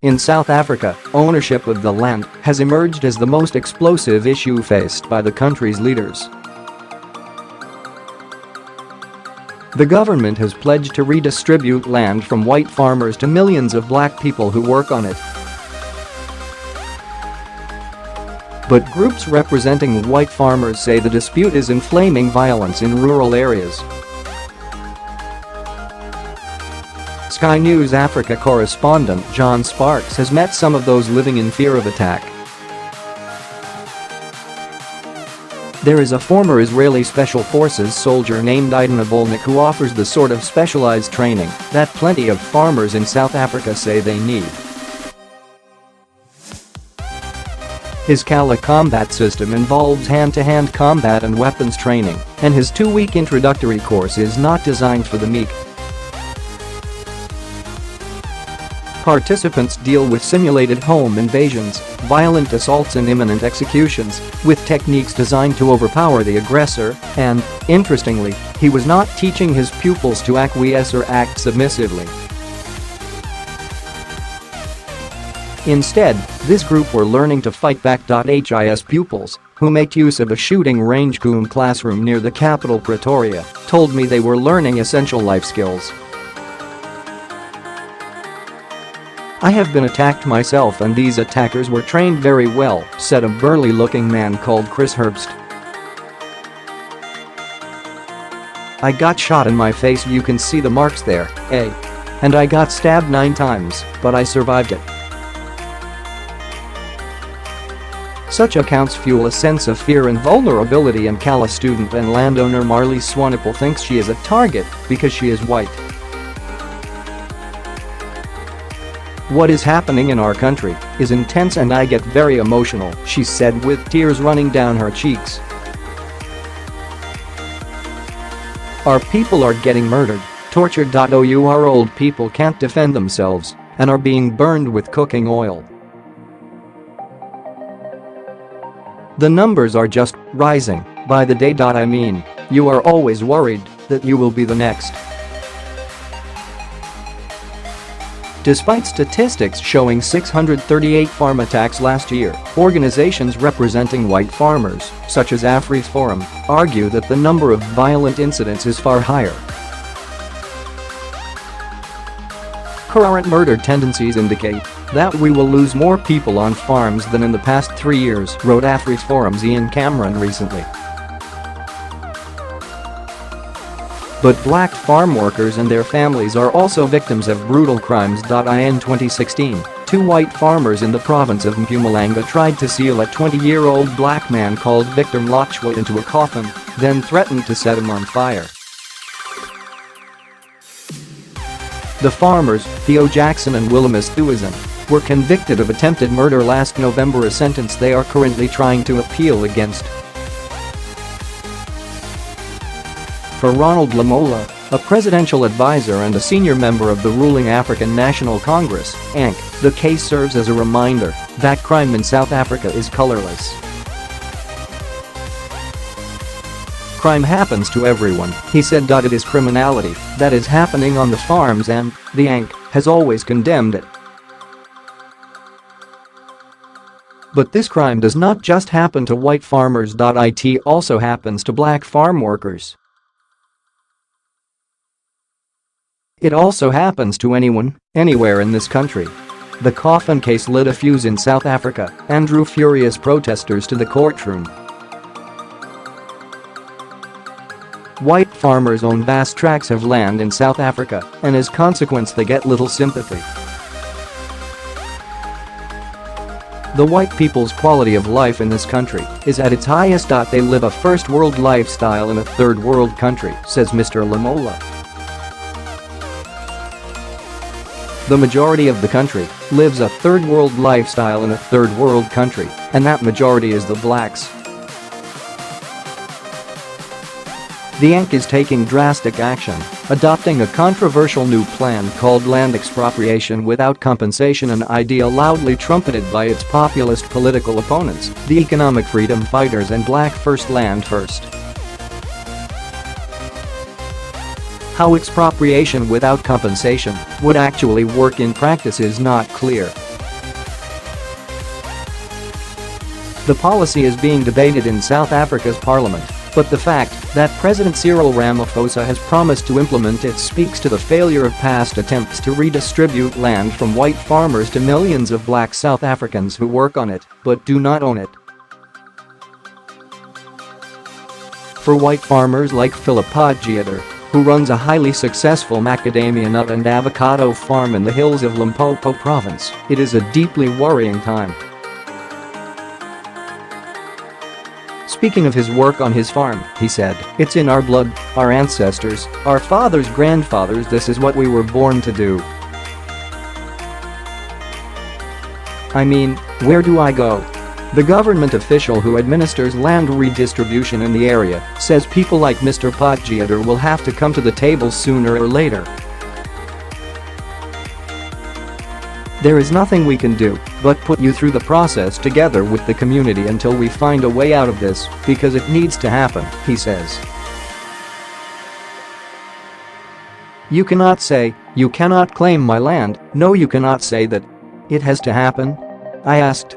In South Africa, ownership of the land has emerged as the most explosive issue faced by the country's leaders. The government has pledged to redistribute land from white farmers to millions of black people who work on it. But groups representing white farmers say the dispute is inflaming violence in rural areas. Sky News Africa correspondent John Sparks has met some of those living in fear of attack. There is a former Israeli Special Forces soldier named Idan Abolnik who offers the sort of specialized training that plenty of farmers in South Africa say they need. His Kalah combat system involves hand-to-hand combat and weapons training, and his 2-week introductory course is not designed for the meek. Participants deal with simulated home invasions, violent assaults and imminent executions, with techniques designed to overpower the aggressor, and, interestingly, he was not teaching his pupils to acquiesce or act submissively. Instead, this group were learning to fight back.His pupils, who make use of a shooting range-cum-classroom near the capital Pretoria, told me they were learning essential life skills. I have been attacked myself and these attackers were trained very well, said a burly-looking man called Chris Herbst. I got shot in my face, you can see the marks there, eh? And I got stabbed 9 times, but I survived it. Such accounts fuel a sense of fear and vulnerability, and Kalah student and landowner Marli Swanepoel thinks she is a target because she is white. What is happening in our country is intense and I get very emotional, she said with tears running down her cheeks. Our people are getting murdered, tortured.Our old people can't defend themselves and are being burned with cooking oil. The numbers are just rising by the day. I mean, you are always worried that you will be the next. Despite statistics showing 638 farm attacks last year, organizations representing white farmers, such as Afri's Forum, argue that the number of violent incidents is far higher. Current murder tendencies indicate that we will lose more people on farms than in the past 3 years, wrote Afri's Forum's Ian Cameron recently. But black farm workers and their families are also victims of brutal crimes.In 2016, 2 white farmers in the province of Mpumalanga tried to seal a 20-year-old black man called Victor Mlotshwa into a coffin, then threatened to set him on fire. The farmers, Theo Jackson and Williamus Thuisen, were convicted of attempted murder last November, a sentence they are currently trying to appeal against. For Ronald Lamola, a presidential advisor and a senior member of the ruling African National Congress, ANC, the case serves as a reminder that crime in South Africa is colorless. Crime happens to everyone, he said. It is criminality that is happening on the farms and the ANC has always condemned it. But this crime does not just happen to white farmers. It also happens to black farm workers. It also happens to anyone, anywhere in this country. The coffin case lit a fuse in South Africa and drew furious protesters to the courtroom. White farmers own vast tracts of land in South Africa, and as a consequence they get little sympathy. The white people's quality of life in this country is at its highest. They live a first-world lifestyle in a third-world country, says Mr. Lamola. The majority of the country lives a third-world lifestyle in a third-world country, and that majority is the blacks. The ANC is taking drastic action, adopting a controversial new plan called land expropriation without compensation, an idea loudly trumpeted by its populist political opponents, the economic freedom fighters and Black First Land First. How expropriation without compensation would actually work in practice is not clear. The policy is being debated in South Africa's parliament, but the fact that President Cyril Ramaphosa has promised to implement it speaks to the failure of past attempts to redistribute land from white farmers to millions of black South Africans who work on it but do not own it. For white farmers like Philip Potgieter, who runs a highly successful macadamia nut and avocado farm in the hills of Limpopo province, it is a deeply worrying time. Speaking of his work on his farm, he said, "It's in our blood, our ancestors, our fathers' grandfathers, this is what we were born to do. I mean, where do I go?" The government official who administers land redistribution in the area says people like Mr. Potgieter will have to come to the table sooner or later. "There is nothing we can do but put you through the process together with the community until we find a way out of this, because it needs to happen," he says. "You cannot say, you cannot claim my land, no you cannot say that. It has to happen?" I asked.